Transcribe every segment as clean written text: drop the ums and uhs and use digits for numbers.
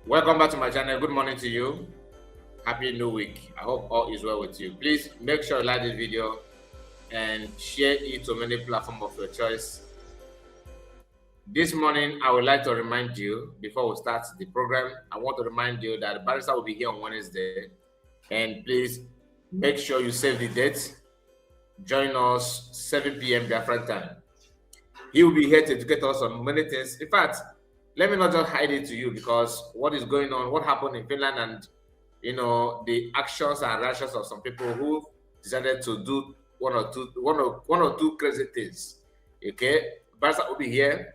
Welcome back to my channel. Good morning to you. Happy new week. I hope all is well with you. Please make sure you like this video and share it to many platforms of your choice. This morning, I would like to remind you, before we start the program, I want to remind you that the barrister will be here on Wednesday. And please make sure you save the date. Join us 7 p.m. Biafran time. He will be here to educate us on many things. In fact, let me not just hide it to you, because what is going on, what happened in Finland, and the actions and reactions of some people who decided to do one or two crazy things. Okay, Barca will be here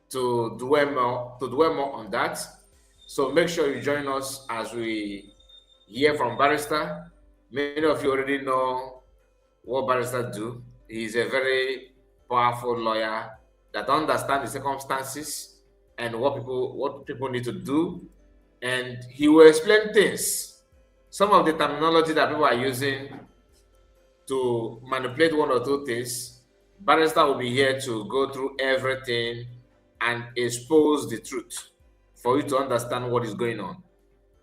to dwell more on that. So make sure you join us as we hear from Barrister. Many of you already know what Barrister do. He's a very powerful lawyer that understands the circumstances and what people need to do, and he will explain things. Some of the terminology that people are using to manipulate one or two things, Barrister will be here to go through everything and expose the truth for you to understand what is going on.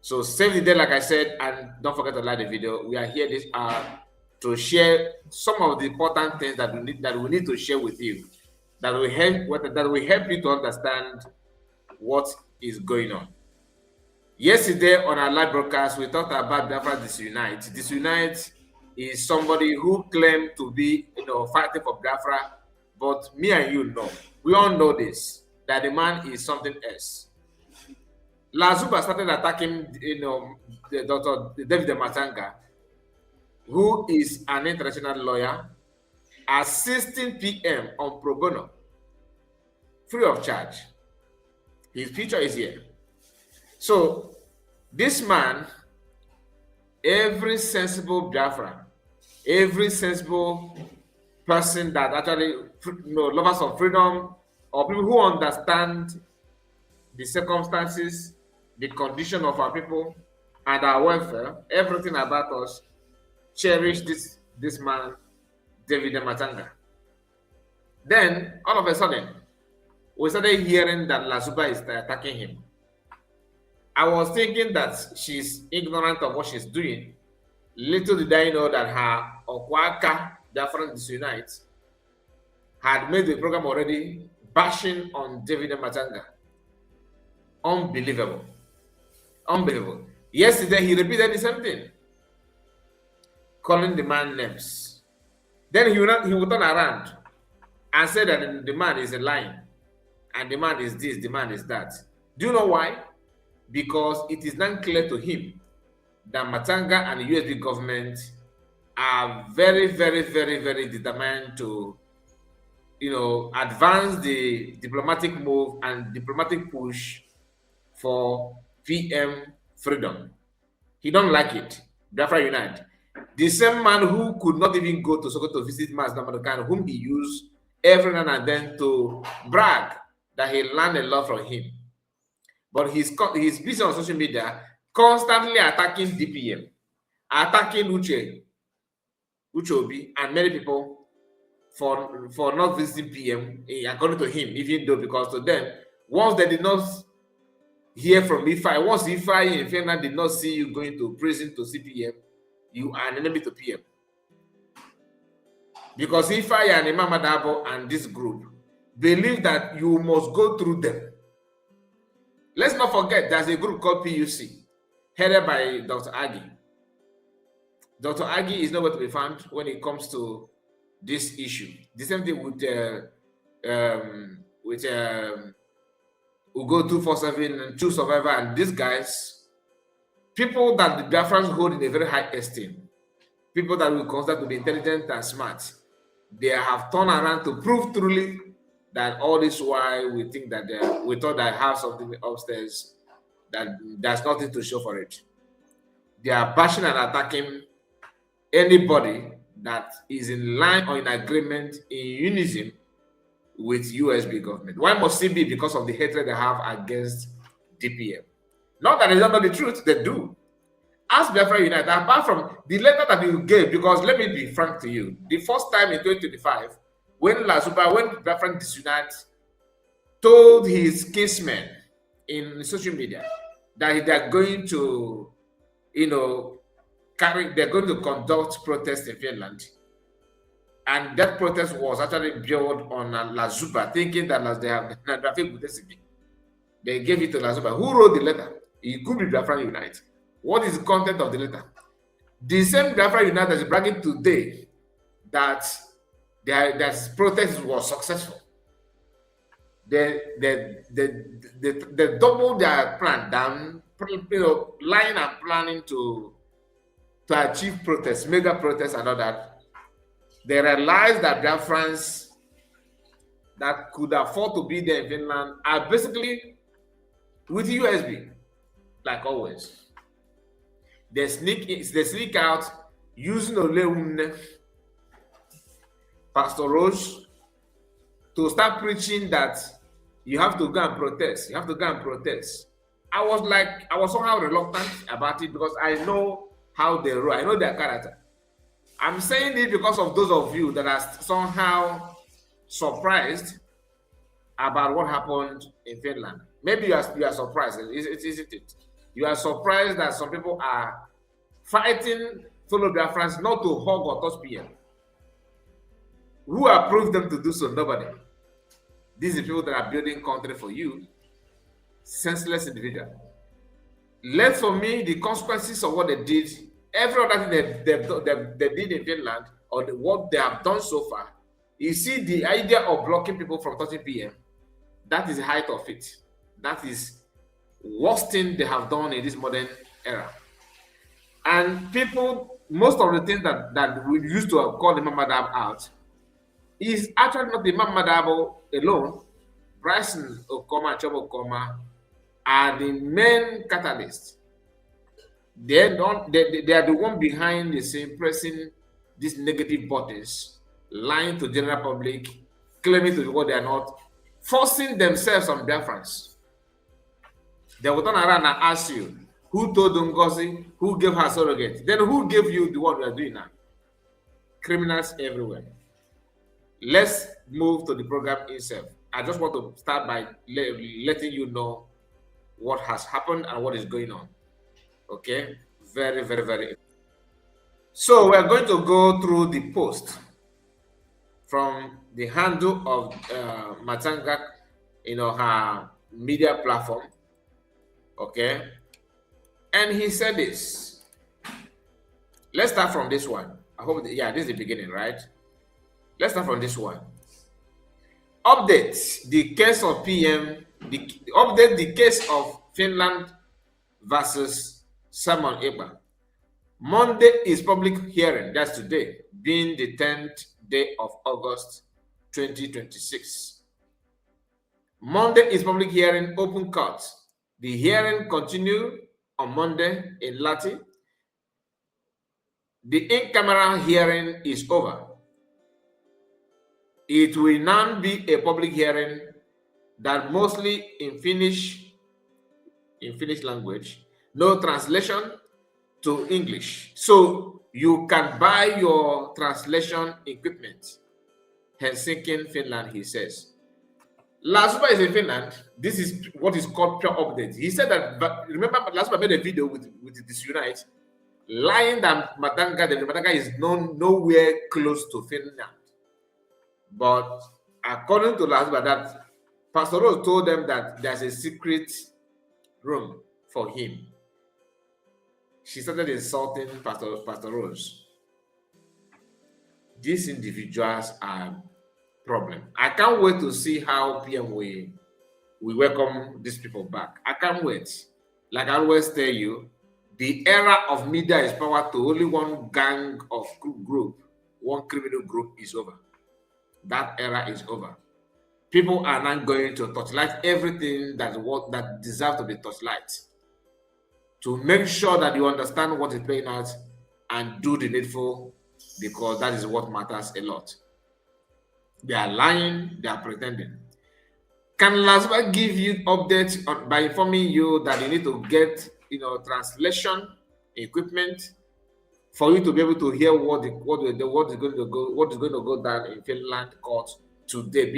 So save the day, like I said, and don't forget to like the video. We are here this hour to share some of the important things that we need to share with you, that will help you to understand what is going on. Yesterday on our live broadcast, we talked about Biafra Disunite. Disunite is somebody who claimed to be, fighting for Biafra, but me and you know, we all know this, that the man is something else. Lazuba started attacking, the Dr. David MATSANGA, who is an international lawyer, at 16 p.m. on pro bono, free of charge. His picture is here. So this man, every sensible Biafra, every sensible person that actually, lovers of freedom, or people who understand the circumstances, the condition of our people, and our welfare, everything about us, cherish this man, David MATSANGA. Then, all of a sudden, we started hearing that Lazuba is attacking him. I was thinking that she's ignorant of what she's doing. Little did I know that her Okwaka, Biafran Disunite, had made the program already bashing on David MATSANGA. Unbelievable. Unbelievable. Yesterday, he repeated the same thing, calling the man names. Then he will turn around and say that the man is a lion, and the man is this, the man is that. Do you know why? Because it is not clear to him that MATSANGA and the USB government are very, very, very, very determined to, advance the diplomatic move and diplomatic push for PM freedom. He don't like it. Biafra Unite. The same man who could not even go to Sokoto to visit Mas Namadokan, whom he used every now and then to brag that he learned a lot from him. But he's busy on social media, constantly attacking DPM, attacking Uche Obi, and many people for not visiting PM, according to him, even though, because to them, once they did not hear from Ifai, once Ifai in Finland did not see you going to prison to CPM, you are an enemy to PM. Because Ifai and Imam Adabo and this group believe that you must go through them. Let's not forget there's a group called PUC, headed by Dr. Agi. Dr. Agi is nowhere to be found when it comes to this issue. The same thing with Ugo 247 and True Survivor and these guys, people that the Biafrans hold in a very high esteem, people that we consider to be intelligent and smart. They have turned around to prove truly that all this while we think that we thought I have something upstairs, that there's nothing to show for it. They are bashing and attacking anybody that is in line or in agreement, in unison with USB government. Why must it be? Because of the hatred they have against DPM. Not that they don't know the truth, they do. Ask Biafra Unite, apart from the letter that you gave, because let me be frank to you, the first time in 2025, when Biafra Disunite told his kinsmen in social media that they're going to, they're going to conduct protests in Finland. And that protest was actually built on Lazuba, thinking that they have they gave it to Lazuba. Who wrote the letter? It could be Biafra Unite. What is the content of the letter? The same Biafra Unite that is bragging today that their protest was successful. They doubled their plan down, lying and planning to achieve protests, mega protests and all that. They realized that Biafrans that could afford to be there in Finland are basically with USB, like always. They sneak out using Oleune, Pastor Rose, to start preaching that you have to go and protest. You have to go and protest. I was somehow reluctant about it because I know how they roll. I know their character. I'm saying it because of those of you that are somehow surprised about what happened in Finland. Maybe you are surprised, isn't it? You are surprised that some people are fighting fellow Biafrans not to hug or touch PM. Who approved them to do so? Nobody. These are people that are building country for you. Senseless individual. Left for me the consequences of what they did, every other thing they did in Finland, or what they have done so far. You see, the idea of blocking people from touching PM, that is the height of it. That is worst thing they have done in this modern era. And people, most of the things that we used to call the Mamadab out is actually not the Mamadab alone. Bryson Okoma and Chobo Okoma are the main catalysts. They are the one behind the scene pressing these negative buttons, lying to general public, claiming to be what they are not, forcing themselves on Biafrans. They will turn around and ask you, who told Ngozi, who gave her surrogate? Then who gave you the one we are doing now? Criminals everywhere. Let's move to the program itself. I just want to start by letting you know what has happened and what is going on. Okay? Very, very, very. So we're going to go through the post from the handle of MATSANGA, her media platform. Okay? And he said this. Let's start from this one. I hope, this is the beginning, right? Let's start from this one. Update the case of PM, update the case of Finland versus Simon Ekpa. Monday is public hearing, that's today, being the 10th day of August 2026. Monday is public hearing, open court. The hearing continued on Monday in Lati. The in-camera hearing is over. It will now be a public hearing that mostly in Finnish language, no translation to English. So you can buy your translation equipment. Helsinki, Finland, he says. Lazuba is in Finland. This is what is called pure update. He said that, but remember, Lazuba made a video with Disunite, lying that Matanga is nowhere close to Finland. But according to Lazuba, that Pastor Rose told them that there's a secret room for him. She started insulting Pastor Rose. These individuals are problem. I can't wait to see how PM will welcome these people back. I can't wait. Like I always tell you, the era of media is power to only one gang of group, one criminal group is over. That era is over. People are not going to touchlight everything that deserves to be touchlight. To make sure that you understand what is playing out and do the needful, because that is what matters a lot. They are lying, they are pretending. Can Lazuba give you updates by informing you that you need to get translation equipment for you to be able to hear what is going to go down in Finland court today,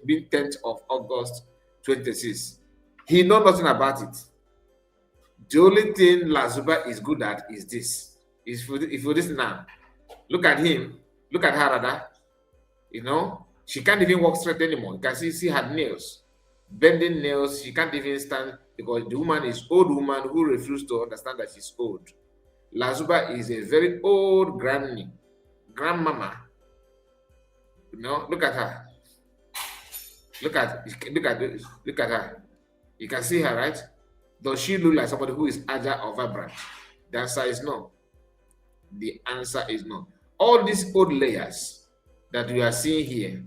being 10th of August 2026. He knows nothing about it. The only thing Lazuba is good at is this. Is for this now. Look at him. Look at her rather. You know, she can't even walk straight anymore. You can see her nails. Bending nails. She can't even stand because the woman is old woman who refused to understand that she's old. Lazuba is a very old grandmama. You know, look at her. Look at her. You can see her, right? Does she look like somebody who is agile or vibrant? The answer is no. The answer is no. All these old layers that we are seeing here,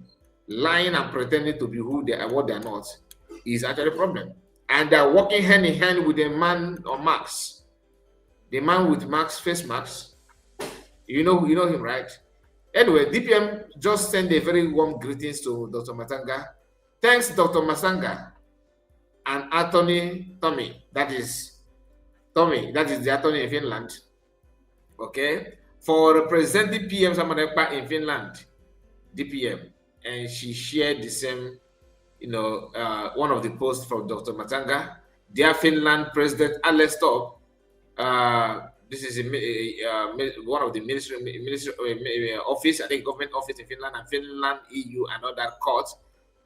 lying and pretending to be who they are, what they are not, is actually a problem. And they are working hand in hand with the man on Max. The man with Max face marks. You know him, right? Anyway, DPM just sent a very warm greetings to Dr. Matsanga. Thanks, Dr. Matsanga and Attorney Tommy. That is the attorney in Finland. Okay, for representing PM Samanekpa in Finland, DPM, and she shared the same, one of the posts from Dr. Matsanga. Dear Finland President Alex Top, this is one of the ministry office, I think government office in Finland and Finland, EU, and other courts,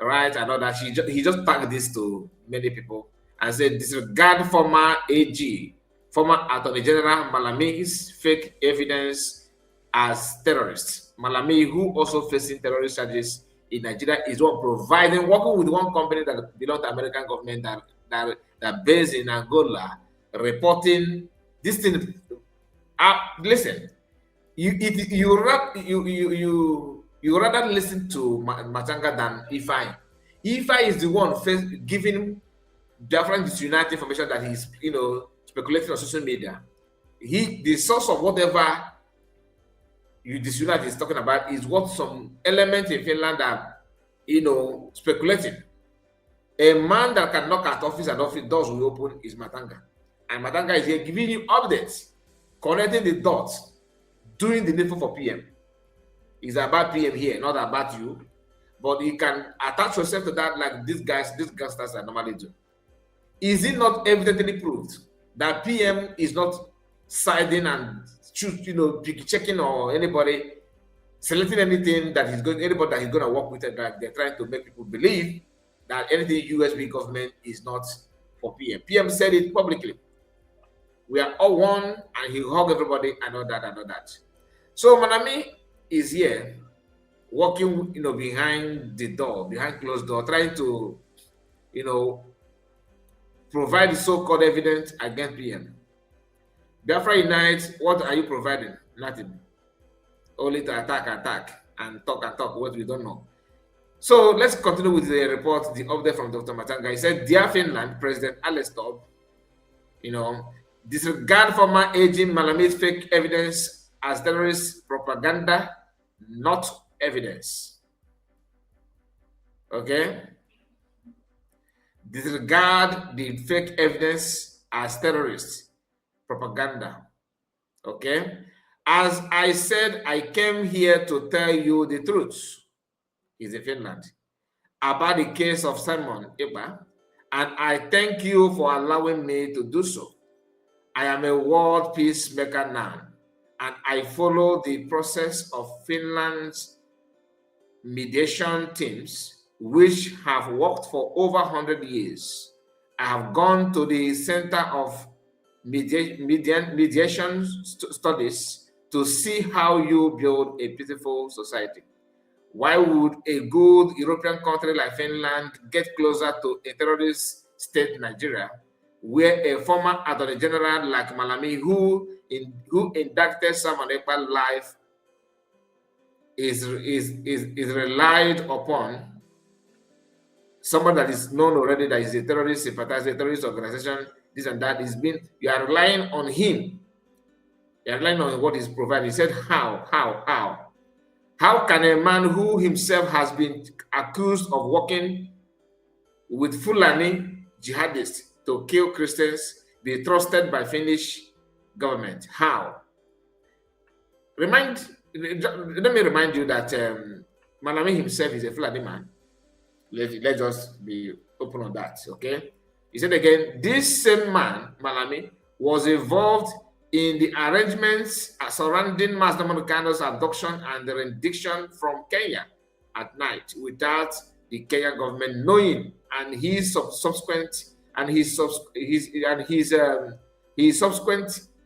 right? And all that. He just tagged this to many people and said, disregard former AG, former Attorney General Malami's fake evidence as terrorists. Malami, who also facing terrorist charges in Nigeria, is one working with one company that belongs to the American government that based in Angola, reporting this thing. Listen, you rather listen to Matsanga than Ifai. Ifai is the one giving different disunited information that he's speculating on social media. The source of whatever you disunite is talking about is what some elements in Finland are speculating. A man that can knock at office and office doors will open is Matsanga. And Matsanga is here giving you updates, connecting the dots, doing the needful for PM. It's about PM here, not about you. But you can attach yourself to that like these gangsters that normally do. Is it not evidently proved that PM is not siding and checking or anybody selecting anything that he's going to work with, that they're trying to make people believe that anything USB government is not for PM. PM said it publicly. We are all one, and he hug everybody and all that. So Malami is here working, behind the door, behind closed door, trying to, provide the so-called evidence against PM. Biafra Unite, what are you providing? Nothing. Only to attack, and talk what we don't know. So let's continue with the report, the update from Dr. Matsanga. He said, dear Finland, President Alex Top, disregard former agent Malami's fake evidence as terrorist propaganda, not evidence. Okay? Disregard the fake evidence as terrorist propaganda. Okay? As I said, I came here to tell you the truth. He's in Finland. About the case of Simon Ekpa, and I thank you for allowing me to do so. I am a world peacemaker now, and I follow the process of Finland's mediation teams, which have worked for over 100 years. I have gone to the Center of Mediation Studies to see how you build a peaceful society. Why would a good European country like Finland get closer to a terrorist state, Nigeria, where a former Attorney General like Malami, who indicted Simon Ekpa's life, is relied upon, someone that is known already that is a terrorist sympathizer, a terrorist organization, this and that, you are relying on him. You are relying on what is provided. He said, how? How can a man who himself has been accused of working with Fulani jihadists to kill Christians be trusted by Finnish government? How? Let me remind you that Malami himself is a Fulani man. Let's just be open on that, okay? He said again, this same man, Malami, was involved in the arrangements surrounding MATSANGA's abduction and the rendition from Kenya at night without the Kenya government knowing, and his subsequent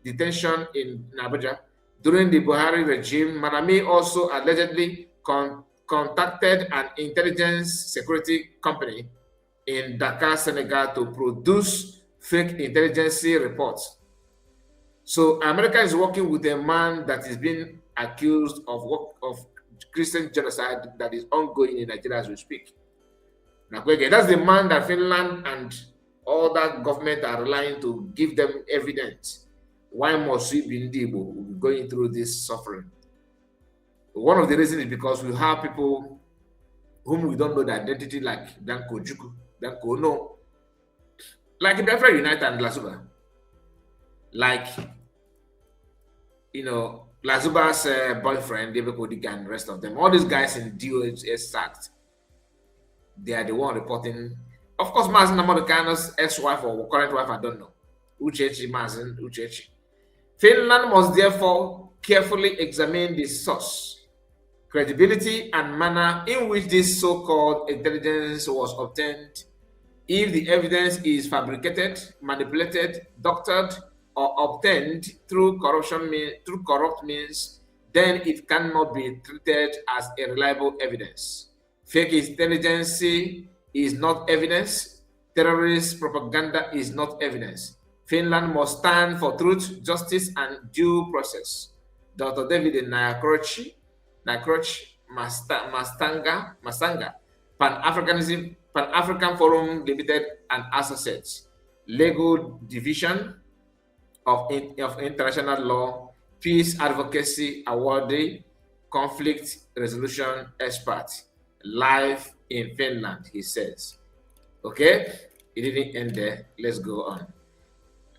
detention in Abuja during the Buhari regime. Malami also allegedly contacted an intelligence security company in Dakar, Senegal, to produce fake intelligence reports. So America is working with a man that is being accused of Christian genocide that is ongoing in Nigeria as we speak. That's the man that Finland and all that government are relying to give them evidence. Why must we be going through this suffering? One of the reasons is because we have people whom we don't know the identity, like Danko Juku, Danko No, like Biafra United and Lazuba. Like, Lazuba's boyfriend, David Kodik, and the rest of them. All these guys in DOHS sacked. They are the one reporting. Of course, Mazen Namorikano's ex-wife or current wife, I don't know. Uchechi Mazen, Uchechi. Finland must therefore carefully examine the source, credibility, and manner in which this so-called intelligence was obtained. If the evidence is fabricated, manipulated, doctored, or obtained through corrupt means, then it cannot be treated as a reliable evidence. Fake intelligence is not evidence. Terrorist propaganda is not evidence. Finland must stand for truth, justice, and due process. Dr. David Nakrochi, MATSANGA, Pan-African Forum Limited and Associates, Legal Division of International Law, Peace Advocacy Awardee, Conflict Resolution Expert, live in Finland, he says. Okay, it didn't end there. Let's go on.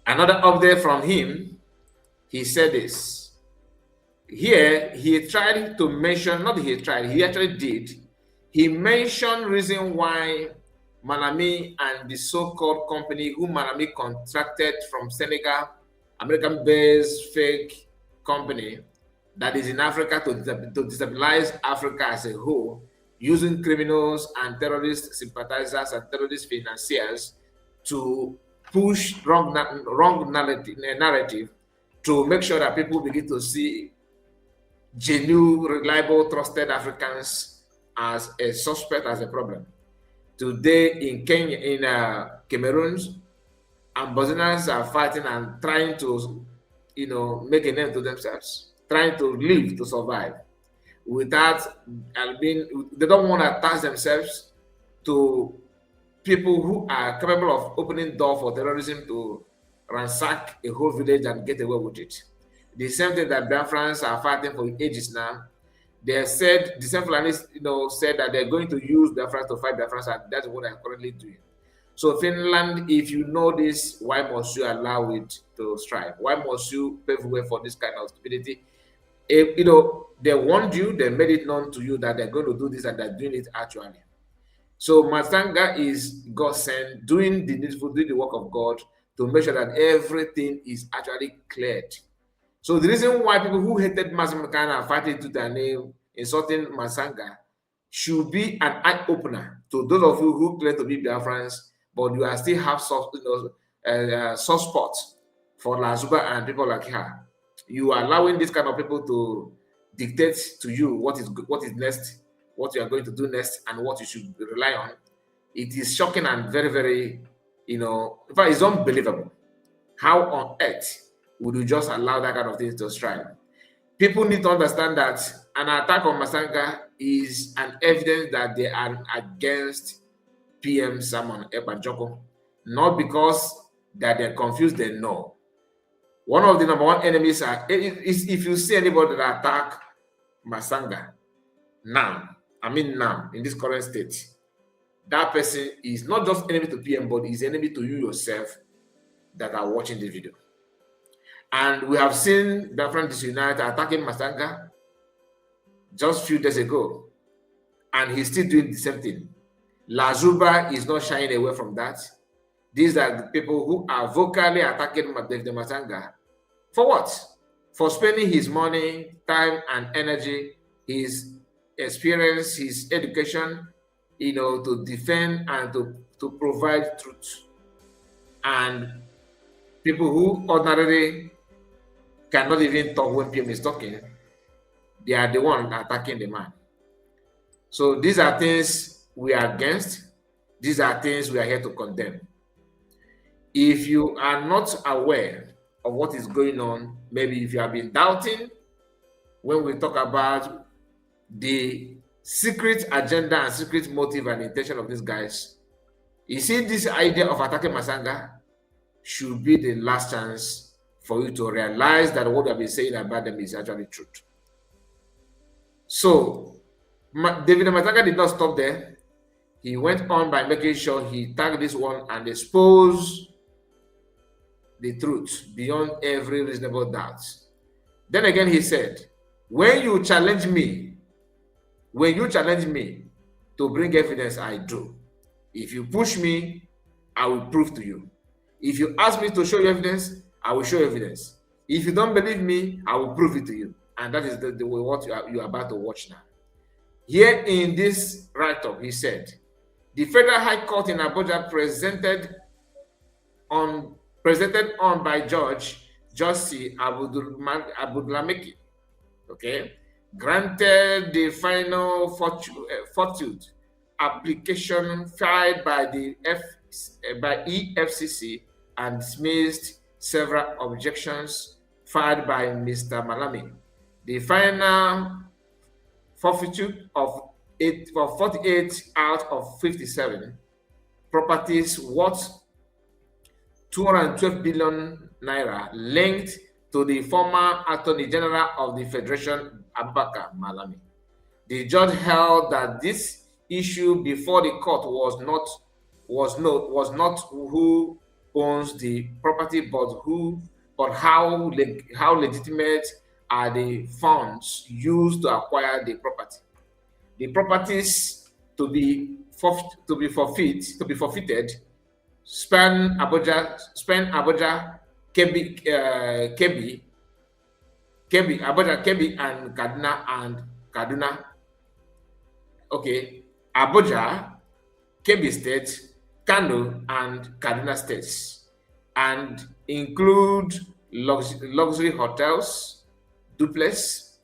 Another update from him, he said this. Here, he tried to mention, not he tried, he actually did. He mentioned reason why Malami and the so-called company whom Malami contracted from Senegal, American-based fake company that is in Africa to destabilize Africa as a whole, using criminals and terrorist sympathizers and terrorist financiers to push wrong narrative to make sure that people begin to see genuine, reliable, trusted Africans as a suspect, as a problem. Today in Kenya, in Cameroon, Ambazonians are fighting and trying to, make a name to themselves, trying to live, to survive, without they don't want to attach themselves to people who are capable of opening door for terrorism to ransack a whole village and get away with it. The same thing that Biafrans are fighting for ages now. They said, the same Fulanis, said that they're going to use Biafrans to fight Biafrans, and that's what they're currently doing. So Finland, if you know this, why must you allow it to strive? Why must you pave way for this kind of stupidity? If, they warned you, they made it known to you that they're going to do this and they're doing it actually. So MATSANGA is God sent, doing the needful, doing the work of God to make sure that everything is actually cleared. So the reason why people who hated MATSANGA are fighting to their name, insulting MATSANGA, should be an eye-opener to those of you who claim to be Biafrans, but you are still have soft spots for Lazuba and people like her. You are allowing this kind of people to dictate to you what is next, what you are going to do next, and what you should rely on. It is shocking and very, very, in fact, it's unbelievable. How on earth would you just allow that kind of thing to strike? People need to understand that an attack on MATSANGA is an evidence that they are against PM Simon Ekpa, not because that they're confused, they know. One of the number one enemies is if you see anybody that attack MATSANGA now, in this current state, that person is not just enemy to PM, but is enemy to you yourself that are watching the video. And we have seen Biafran Disunite attacking MATSANGA just a few days ago, and he's still doing the same thing. Lazuba is not shying away from that. These are the people who are vocally attacking David MATSANGA. For what? For spending his money, time, and energy, his experience, his education, to defend and to provide truth. And people who ordinarily cannot even talk when PM is talking, they are the one attacking the man. So these are things we are against. These are things we are here to condemn. If you are not aware of what is going on, maybe if you have been doubting when we talk about the secret agenda and secret motive and intention of these guys, you see, this idea of attacking MATSANGA should be the last chance for you to realize that what we have been saying about them is actually truth. So David MATSANGA did not stop there. He went on by making sure he tagged this one and exposed the truth beyond every reasonable doubt. Then again, he said, when you challenge me to bring evidence, I do. If you push me, I will prove to you. If you ask me to show you evidence, I will show you evidence. If you don't believe me, I will prove it to you. And that is the way what you are about to watch now. Here in this write-up, he said, the Federal High Court in Abuja presented on by Judge Josie Abudlameki, okay, granted the final forfeited application filed by the EFCC and dismissed several objections filed by Mr. Malami. The final forfeiture of 48 out of 57 properties worth 212 billion naira linked to the former Attorney General of the Federation, Abubakar Malami. The judge held that this issue before the court was not who owns the property, but how legitimate are the funds used to acquire the property. The properties to be forfeited span Abuja, Kebbi, and Kaduna. Okay, Abuja, Kebbi State, Kano, and Kaduna states, and include luxury hotels, duplex,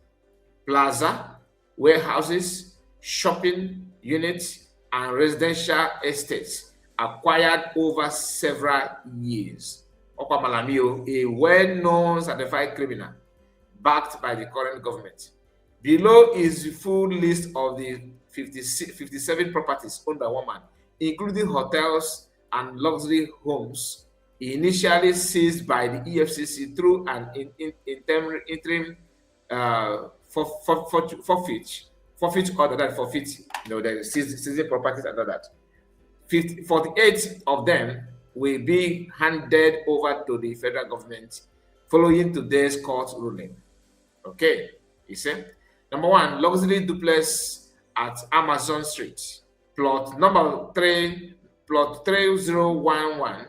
plaza, warehouses, shopping units, and residential estates acquired over several years. Opa Malamio, a well-known certified criminal backed by the current government. Below is the full list of the 57 properties owned by one man, including hotels and luxury homes, initially seized by the EFCC through an interim forfeit order, that forfeit, the seizing properties and all that. 48 of them will be handed over to the federal government following today's court ruling. Okay, you see? Number one, luxury duplex at Amazon Street, plot number 3011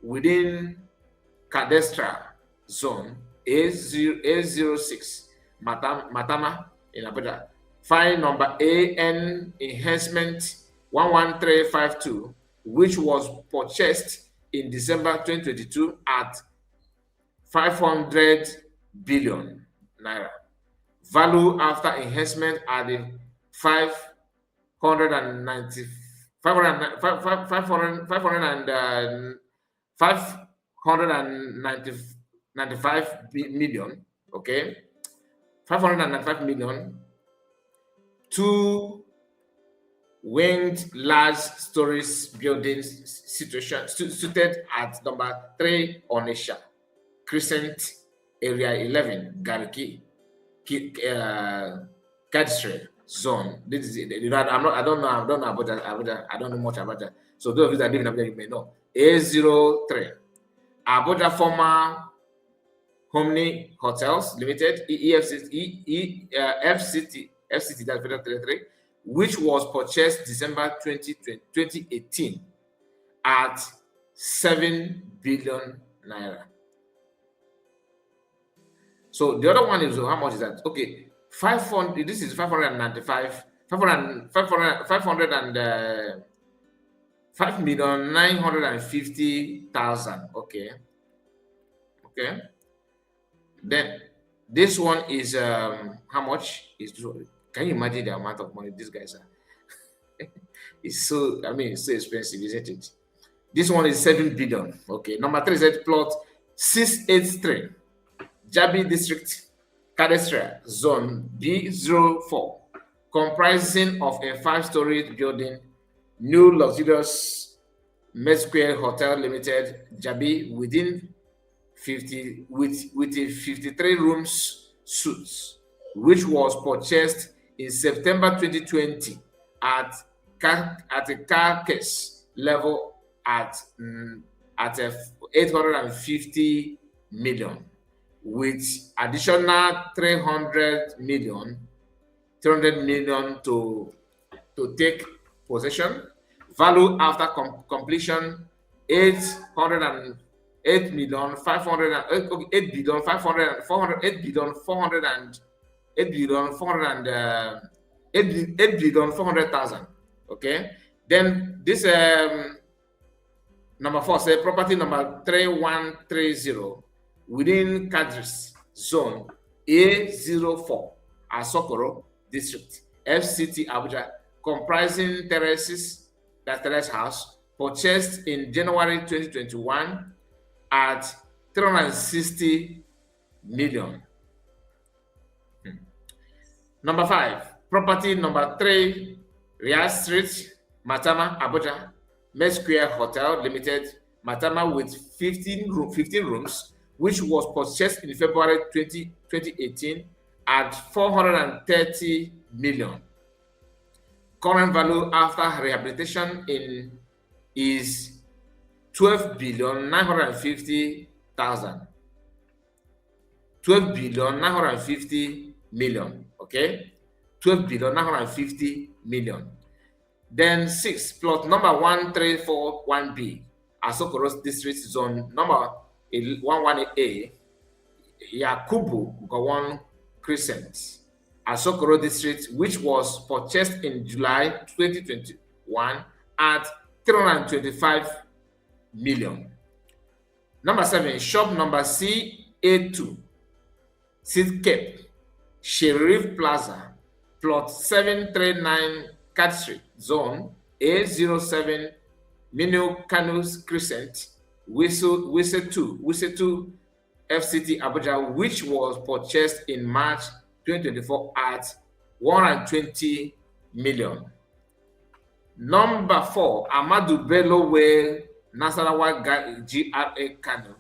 within cadastral zone A06, Matama in Abuja. File number AN enhancement 11352, which was purchased in December 2022 at 500 billion naira. Value after enhancement at the 595 million, okay, 595 million. 2 winged large stories buildings situated at number 3 Onisha Crescent, Area 11, Gariki, Cadastral Zone. This is it. I don't know about that. I don't know much about that. So those of you that live in Abuja, you may know. A03, Abuja former Homni Hotels Limited, FCT, that's Federal Territory, which was purchased December 2018 at 7 billion naira. So the other one is, how much is that? Okay, 500. This is 595, 500 and 5,950,000. Okay. Then this one is how much is? Can you imagine the amount of money these guys are? It's so, I mean, it's so expensive, isn't it? This one is 7 billion. Okay. Number 3 is plot 683, Jabi District, Cadastral Zone B04, comprising of a 5-story building, new luxurious Square Hotel Limited, Jabi, within 50 with a 53 rooms suites, which was purchased in September 2020 at a carcass level at 850 million, with additional 300 million to take possession. Value after completion 8 billion 400 400,000. Okay, then this number 4 say property number 3130 within Kadris Zone A04, Asokoro District, FCT Abuja, comprising terraces, that terrace house, purchased in January 2021 at 360 million. Number 5, property number 3, Riyadh Street, Matama, Abuja, Square Hotel Limited, Matama, with 15 rooms, which was purchased in February 2018 at 430 million. Current value after rehabilitation is 12 billion 950,000. 12 billion 950 million. Okay, 12 billion 950 million. Then 6, plot number 1341B, Asokoro District Zone number 11A, Yakubu Gowon Crescent, Asokoro District, which was purchased in July 2021 at 325 million. Number 7, shop number CA2, Sidcape, Sherif Plaza, plot 739 Cat Street, Zone A07, Minu Kanus Crescent, Whistle 2, FCT Abuja, which was purchased in March 2024 at 120 million. Number 4, Amadu Bello Way, Nasarawa GRA Kano,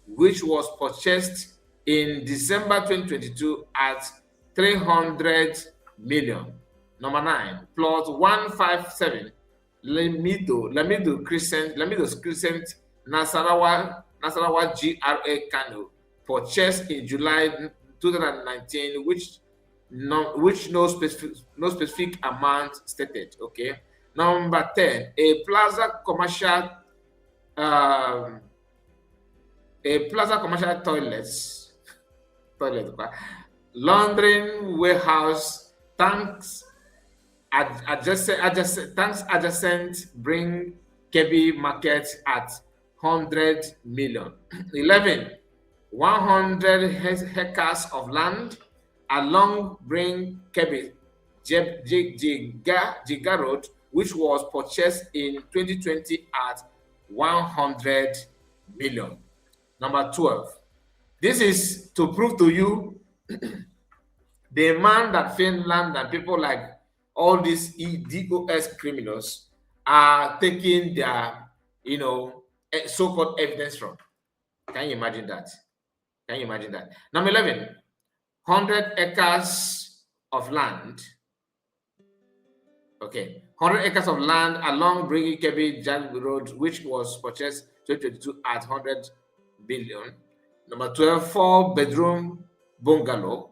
which was purchased in December 2022 at 300 million. Number 9, plot 157, Lamido Crescent, Nasarawa GRA Kano, purchased in July 2019, which no specific amount stated. Okay. Number 10, a plaza commercial toilet, laundering warehouse, tanks adjacent bring KB market at 100 million. 11, 100 hectares of land along bring KB Jiga Road, which was purchased in 2020 at 100 million. Number 12, this is to prove to you the man that Finland and people like all these DOS criminals are taking their, so-called evidence from. Can you imagine that? Number 11, 100 acres of land. Okay, 100 acres of land along Bringy Kebi Jag Road, which was purchased 2022 at 100 billion. Number 12, 4-bedroom bungalow,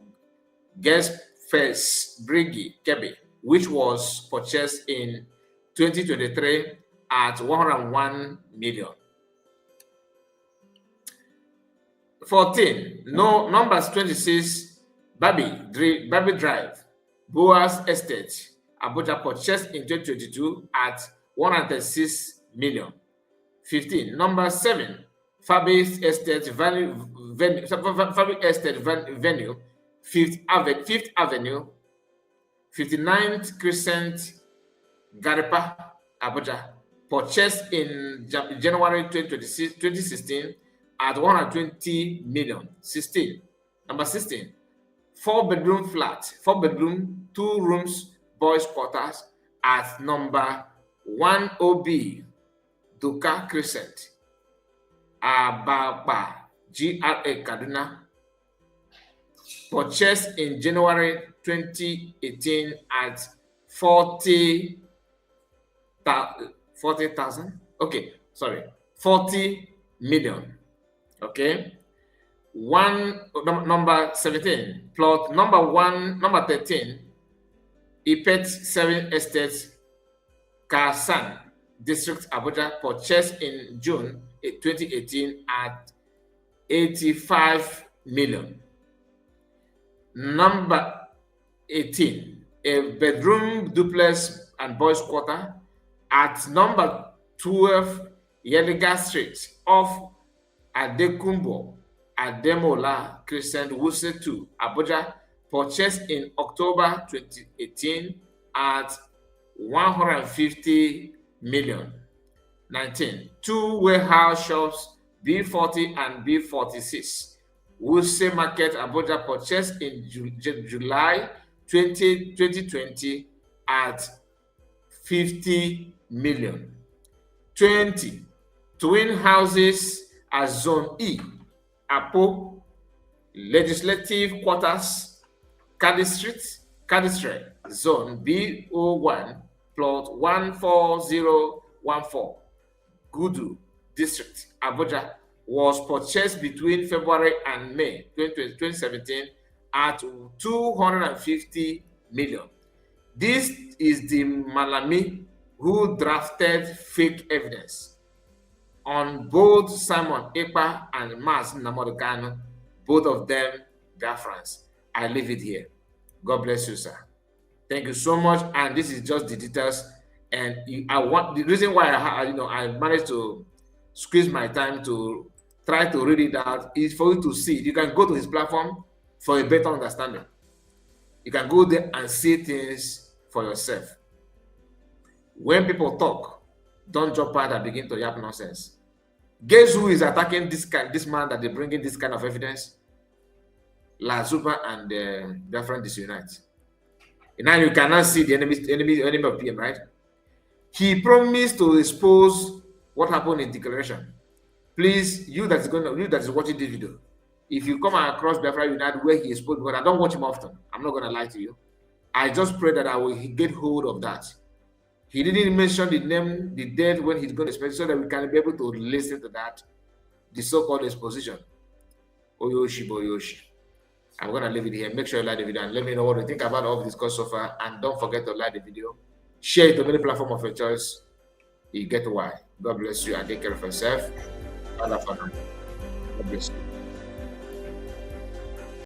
guest face Bringy Kebi, which was purchased in 2023 at 101 million. 14. No, numbers 26. Baby Drive, Boas Estate, Abuja, purchased in 2022 at 136 million. 15. Number 7. Fabric Estate Venue, Fifth Avenue, 59th Crescent, Garipa, Abuja, purchased in January 2016 at 120 million. 16. Number 16. 4-bedroom flat, 4-bedroom, 2 rooms, boys' quarters at number 1OB, Duka Crescent, Ababa, GRA, Kaduna, purchased in January 2018 at 40,000. Okay, sorry, 40 million. Okay. Number 17, plot number 13, Ipet 7 Estates, Kasan District, Abuja, purchased in June 2018 at 85 million. Number 18, a bedroom duplex and boys' quarter at number 12, Yeliga Street, off Adekumbo, Ademola Crescent, Wuse 2, Abuja, purchased in October 2018 at 150 million. 19. 2 warehouse shops, B40 and B46, Wuse Market, Abuja, purchased in July 2020 at 50 million. 20. Twin houses at Zone E, Apo, Legislative Quarters, Cadistry, Zone B01, plot 14014, Gudu District, Abuja, was purchased between February and May 2017 at 250 million. This is the Malami who drafted fake evidence on both Simon Ekpa and Mas Namorikano, both of them Biafrans. I leave it here. God bless you, sir. Thank you so much. And this is just the details. And the reason why I managed to squeeze my time to try to read it out is for you to see. You can go to his platform for a better understanding. You can go there and see things for yourself. When people talk, don't jump out and begin to yap nonsense. Guess who is attacking this man that they're bringing this kind of evidence? La Zuba and their friend disunite. And now you cannot see the enemy of PM, right? He promised to expose what happened in declaration. Please, you that is watching this video, if you come across Biafra United where he exposed, but I don't watch him often, I'm not going to lie to you. I just pray that I will get hold of that. He didn't mention the name, the date when he's going to expose, so that we can be able to listen to that, the so-called exposition. Oyoshi Boyoshi. I'm going to leave it here. Make sure you like the video and let me know what you think about all of this discussed so far. And don't forget to like the video. Share it to many platforms of your choice. You get why. God bless you and take care of yourself. God bless you.